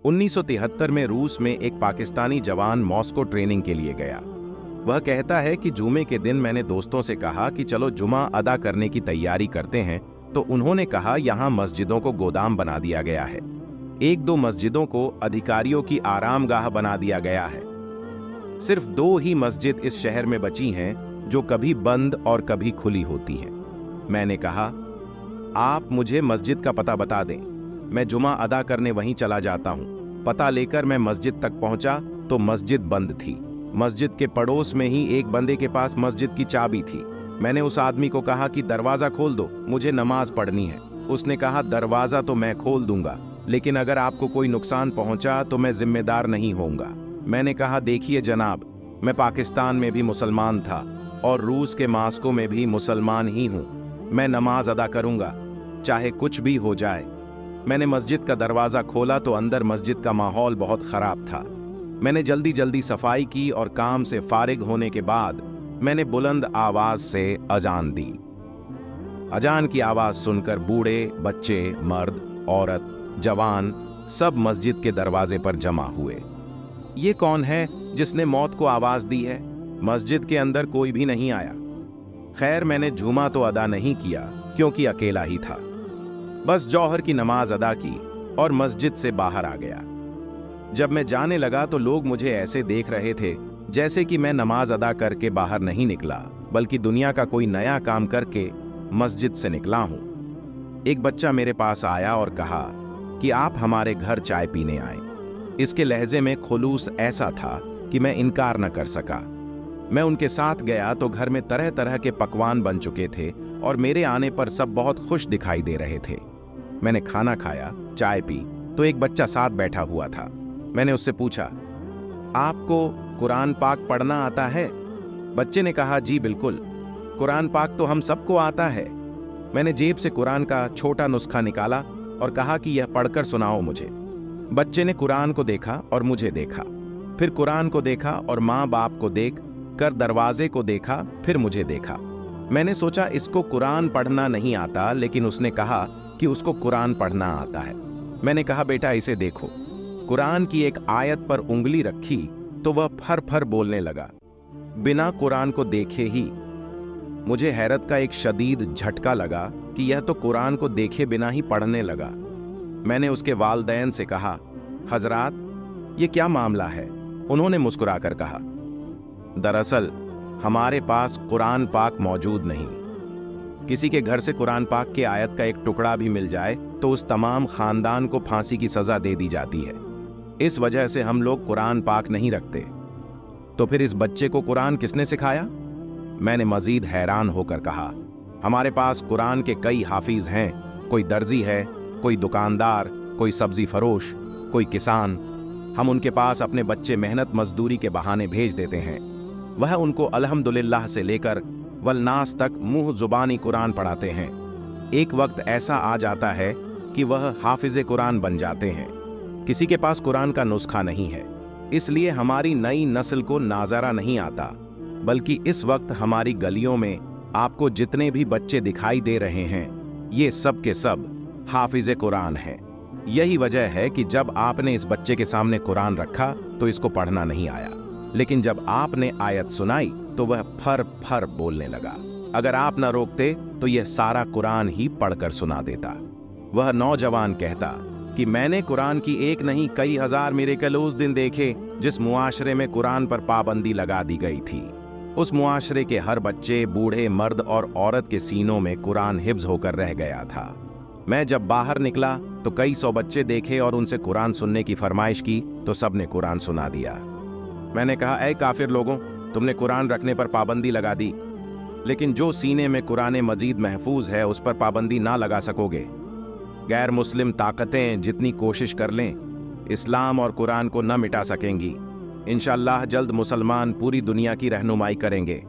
1973 में रूस में एक पाकिस्तानी जवान मॉस्को ट्रेनिंग के लिए गया। वह कहता है कि जुमे के दिन मैंने दोस्तों से कहा कि चलो जुमा अदा करने की तैयारी करते हैं, तो उन्होंने कहा यहाँ मस्जिदों को गोदाम बना दिया गया है। एक दो मस्जिदों को अधिकारियों की आरामगाह बना दिया गया है। सिर्फ 2 ही मस्जिद इस शहर में बची हैं जो कभी बंद और कभी खुली होती हैं। मैंने कहा, आप मुझे मस्जिद का पता बता दें, मैं जुमा अदा करने वहीं चला जाता हूं। पता लेकर मैं मस्जिद तक पहुंचा तो मस्जिद बंद थी। मस्जिद के पड़ोस में ही एक बंदे के पास मस्जिद की चाबी थी। मैंने उस आदमी को कहा कि दरवाजा खोल दो, मुझे नमाज पढ़नी है। उसने कहा, दरवाजा तो मैं खोल दूंगा, लेकिन अगर आपको कोई नुकसान पहुंचा तो मैं जिम्मेदार नहीं होऊंगा। मैंने कहा, देखिए जनाब, मैं पाकिस्तान में भी मुसलमान था और रूस के मॉस्को में भी मुसलमान ही हूं। मैं नमाज अदा करूंगा, चाहे कुछ भी हो जाए। मैंने मस्जिद का दरवाजा खोला तो अंदर मस्जिद का माहौल बहुत खराब था। मैंने जल्दी जल्दी सफाई की और काम से फारिग होने के बाद मैंने बुलंद आवाज से अजान दी। अजान की आवाज सुनकर बूढ़े, बच्चे, मर्द, औरत, जवान सब मस्जिद के दरवाजे पर जमा हुए। ये कौन है जिसने मौत को आवाज दी है? मस्जिद के अंदर कोई भी नहीं आया। खैर, मैंने जुमा तो अदा नहीं किया क्योंकि अकेला ही था। बस जौहर की नमाज अदा की और मस्जिद से बाहर आ गया। जब मैं जाने लगा तो लोग मुझे ऐसे देख रहे थे जैसे कि मैं नमाज अदा करके बाहर नहीं निकला, बल्कि दुनिया का कोई नया काम करके मस्जिद से निकला हूं। एक बच्चा मेरे पास आया और कहा कि आप हमारे घर चाय पीने आए। इसके लहजे में खुलूस ऐसा था कि मैं इनकार न कर सका। मैं उनके साथ गया तो घर में तरह तरह के पकवान बन चुके थे और मेरे आने पर सब बहुत खुश दिखाई दे रहे थे। मैंने खाना खाया, चाय पी तो एक बच्चा साथ बैठा हुआ था। मैंने उससे पूछा, आपको कुरान पाक पढ़ना आता है? बच्चे ने कहा, जी बिल्कुल, कुरान पाक तो हम सबको आता है। मैंने जेब से कुरान का छोटा नुस्खा निकाला और कहा कि यह पढ़कर सुनाओ मुझे। बच्चे ने कुरान को देखा और मुझे देखा, फिर कुरान को देखा और माँ बाप को देख कर दरवाजे को देखा, फिर मुझे देखा। मैंने सोचा इसको कुरान पढ़ना नहीं आता, लेकिन उसने कहा कि उसको कुरान पढ़ना आता है। मैंने कहा, बेटा इसे देखो। कुरान की एक आयत पर उंगली रखी तो वह फर फर बोलने लगा, बिना कुरान को देखे ही। मुझे हैरत का एक शदीद झटका लगा कि यह तो कुरान को देखे बिना ही पढ़ने लगा। मैंने उसके वालिदैन से कहा, हजरात, ये क्या मामला है? उन्होंने मुस्कुराकर कहा, दरअसल हमारे पास कुरान पाक मौजूद नहीं। किसी के घर से कुरान पाक के आयत का एक टुकड़ा भी मिल जाए तो उस तमाम खानदान को फांसी की सजा दे दी जाती है। इस वजह से हम लोग कुरान पाक नहीं रखते। तो फिर इस बच्चे को कुरान किसने सिखाया? मैंने मजीद हैरान होकर कहा, हमारे पास कुरान के कई हाफिज हैं। कोई दर्जी है, कोई दुकानदार, कोई सब्जी फरोश, कोई किसान। हम उनके पास अपने बच्चे मेहनत मजदूरी के बहाने भेज देते हैं। वह उनको अल्हम्दुलिल्लाह से लेकर वलनास तक मुंह जुबानी कुरान पढ़ाते हैं। एक वक्त ऐसा आ जाता है कि वह हाफिज कुरान बन जाते हैं। किसी के पास कुरान का नुस्खा नहीं है, इसलिए हमारी नई नस्ल को नाजारा नहीं आता, बल्कि इस वक्त हमारी गलियों में आपको जितने भी बच्चे दिखाई दे रहे हैं, ये सब के सब हाफिज कुरान हैं। यही वजह है कि जब आपने इस बच्चे के सामने कुरान रखा तो इसको पढ़ना नहीं आया, लेकिन जब आपने आयत सुनाई तो वह फर फर बोलने लगा। अगर आप न रोकते तो यह सारा कुरान ही पढ़कर सुना देता। वह नौजवान कहता कि मैंने कुरान की एक नहीं कई हजार मिरेकल उस दिन देखे जिस मुआशरे में कुरान पर पाबंदी लगा दी गई थी। उस मुआशरे के हर बच्चे, बूढ़े, मर्द और औरत के सीनों में कुरान हिफ्ज होकर रह गया था। मैं जब बाहर निकला तो कई 100 बच्चे देखे और उनसे कुरान सुनने की फरमाइश की तो सबने कुरान सुना दिया। मैंने कहा, ऐ काफिर लोगों, तुमने कुरान रखने पर पाबंदी लगा दी, लेकिन जो सीने में कुरान मजीद महफूज है उस पर पाबंदी ना लगा सकोगे। गैर मुस्लिम ताकतें जितनी कोशिश कर लें, इस्लाम और कुरान को न मिटा सकेंगी। इंशाअल्लाह जल्द मुसलमान पूरी दुनिया की रहनुमाई करेंगे।